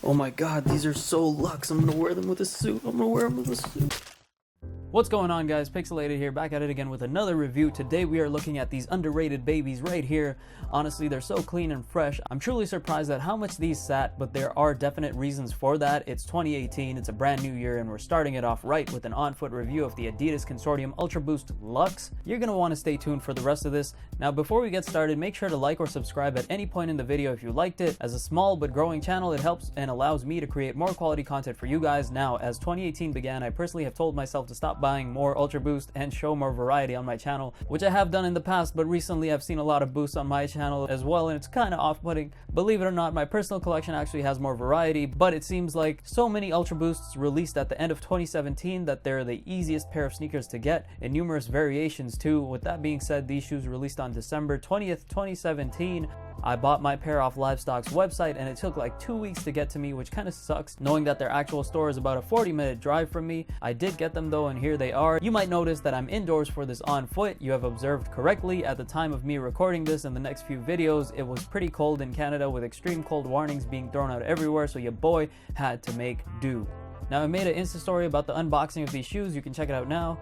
Oh my god, these are so luxe. I'm gonna wear them with a suit. What's going on, guys? Picsoleated here, back at it again with another review. Today we are looking at these underrated babies right here. Honestly, they're so clean and fresh. I'm truly surprised at how much these sat, but there are definite reasons for that. It's 2018, it's a brand new year, and we're starting it off right with an on-foot review of the Adidas Consortium Ultraboost Lux. You're gonna want to stay tuned for the rest of this. Now, before we get started, make sure to like or subscribe at any point in the video if you liked it. As a small but growing channel, it helps and allows me to create more quality content for you guys. Now, as 2018 began, I personally have told myself to stop buying more Ultraboost and show more variety on my channel, which I have done in the past, but recently I've seen a lot of boosts on my channel as well, and it's kind of off-putting. Believe it or not, my personal collection actually has more variety, but it seems like so many Ultraboosts released at the end of 2017 that they're the easiest pair of sneakers to get, in numerous variations too. With that being said, these shoes released on December 20th, 2017. I bought my pair off Livestock's website and it took like 2 weeks to get to me, which kind of sucks, knowing that their actual store is about a 40-minute drive from me. I did get them though, and here they are. You might notice that I'm indoors for this on foot. You have observed correctly. At the time of me recording this and the next few videos, it was pretty cold in Canada with extreme cold warnings being thrown out everywhere, so your boy had to make do. Now, I made an Insta story about the unboxing of these shoes. You can check it out now.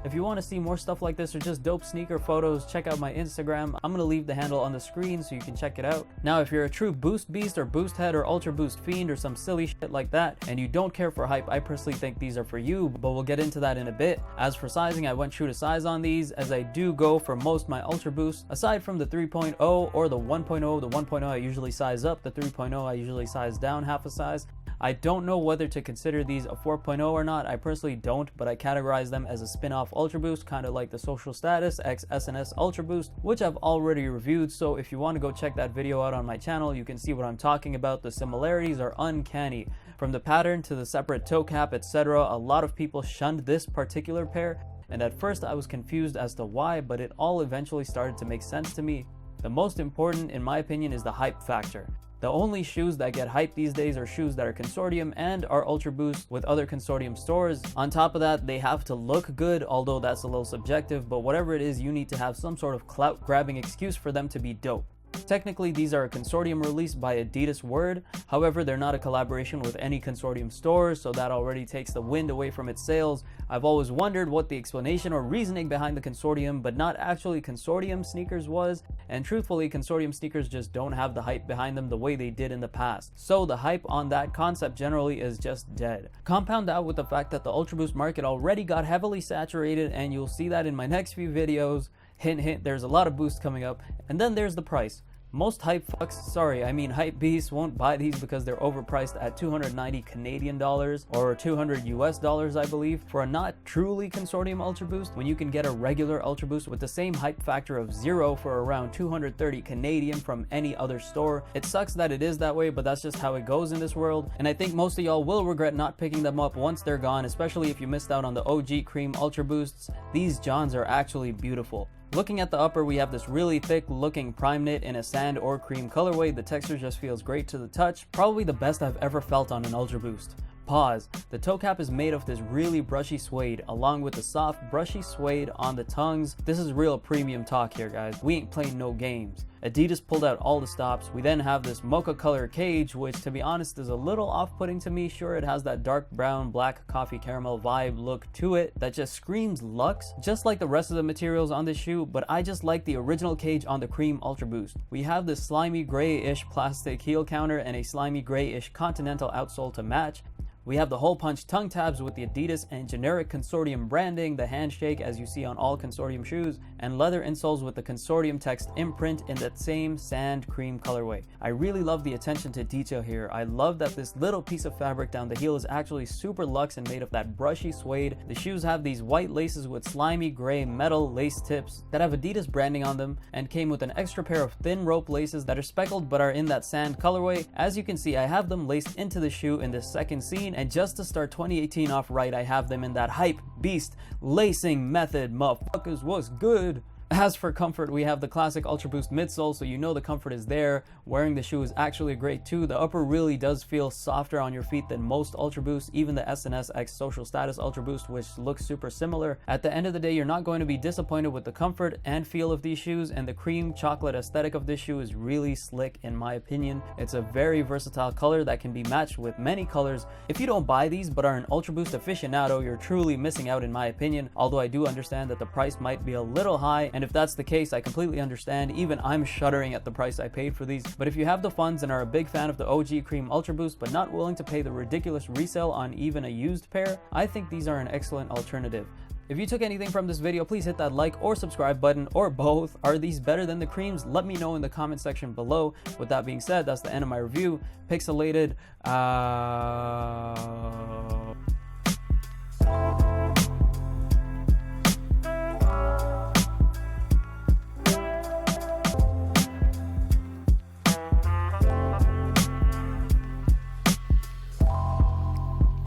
If you want to see more stuff like this or just dope sneaker photos, check out my Instagram. I'm going to leave the handle on the screen so you can check it out. Now, if you're a true boost beast or boost head or ultra boost fiend or some silly shit like that, and you don't care for hype, I personally think these are for you, but we'll get into that in a bit. As for sizing, I went true to size on these, as I do go for most my ultra boosts. Aside from the 3.0 or the 1.0, the 1.0 I usually size up, the 3.0 I usually size down half a size. I don't know whether to consider these a 4.0 or not. I personally don't, but I categorize them as a spin-off Ultra Boost, kind of like the Social Status X SNS Ultra Boost, which I've already reviewed. So if you want to go check that video out on my channel, you can see what I'm talking about. The similarities are uncanny. From the pattern to the separate toe cap, etc., a lot of people shunned this particular pair, and at first I was confused as to why, but it all eventually started to make sense to me. The most important, in my opinion, is the hype factor. The only shoes that get hype these days are shoes that are Consortium and are Ultra Boost with other Consortium stores. On top of that, they have to look good, although that's a little subjective, but whatever it is, you need to have some sort of clout grabbing excuse for them to be dope. Technically, these are a Consortium release by Adidas Word. However, they're not a collaboration with any Consortium stores, so that already takes the wind away from its sails. I've always wondered what the explanation or reasoning behind the Consortium, but not actually Consortium sneakers was, and truthfully, Consortium sneakers just don't have the hype behind them the way they did in the past. So the hype on that concept generally is just dead. Compound that with the fact that the Ultra Boost market already got heavily saturated, and you'll see that in my next few videos. Hint, hint, there's a lot of boosts coming up. And then there's the price. Most hype hype beasts won't buy these because they're overpriced at 290 Canadian dollars or 200 US dollars, I believe, for a not truly Consortium Ultra Boost, when you can get a regular Ultra Boost with the same hype factor of 0 for around 230 Canadian from any other store. It sucks that it is that way, but that's just how it goes in this world, and I think most of y'all will regret not picking them up once they're gone, especially if you missed out on the OG Cream Ultra Boosts. These Johns are actually beautiful. Looking at the upper, we have this really thick looking prime knit in a sand or cream colorway. The texture just feels great to the touch. Probably the best I've ever felt on an Ultra Boost. Pause. The toe cap is made of this really brushy suede, along with the soft brushy suede on the tongues. This is real premium talk here, guys. We ain't playing no games. Adidas pulled out all the stops. We then have this mocha color cage, which to be honest is a little off-putting to me. Sure, it has that dark brown, black coffee caramel vibe look to it that just screams luxe, just like the rest of the materials on this shoe, but I just like the original cage on the Cream Ultra Boost. We have this slimy grayish plastic heel counter and a slimy grayish Continental outsole to match. We have the hole punch tongue tabs with the Adidas and generic Consortium branding, the handshake as you see on all Consortium shoes, and leather insoles with the Consortium text imprint in that same sand cream colorway. I really love the attention to detail here. I love that this little piece of fabric down the heel is actually super luxe and made of that brushy suede. The shoes have these white laces with slimy gray metal lace tips that have Adidas branding on them, and came with an extra pair of thin rope laces that are speckled but are in that sand colorway. As you can see, I have them laced into the shoe in this second scene, and just to start 2018 off right, I have them in that hype beast lacing method. Motherfuckers, what's good? As for comfort, we have the classic Ultraboost midsole, so you know the comfort is there. Wearing the shoe is actually great too. The upper really does feel softer on your feet than most Ultraboost, even the S&S X Social Status Ultraboost, which looks super similar. At the end of the day, you're not going to be disappointed with the comfort and feel of these shoes, and the cream chocolate aesthetic of this shoe is really slick in my opinion. It's a very versatile color that can be matched with many colors. If you don't buy these but are an Ultraboost aficionado, you're truly missing out in my opinion, although I do understand that the price might be a little high, and if that's the case, I completely understand. Even I'm shuddering at the price I paid for these. But if you have the funds and are a big fan of the OG cream Ultraboost but not willing to pay the ridiculous resale on even a used pair, I think these are an excellent alternative. If you took anything from this video, please hit that like or subscribe button, or both. Are these better than the creams? Let me know in the comment section below. With that being said, that's the end of my review. Pixelated.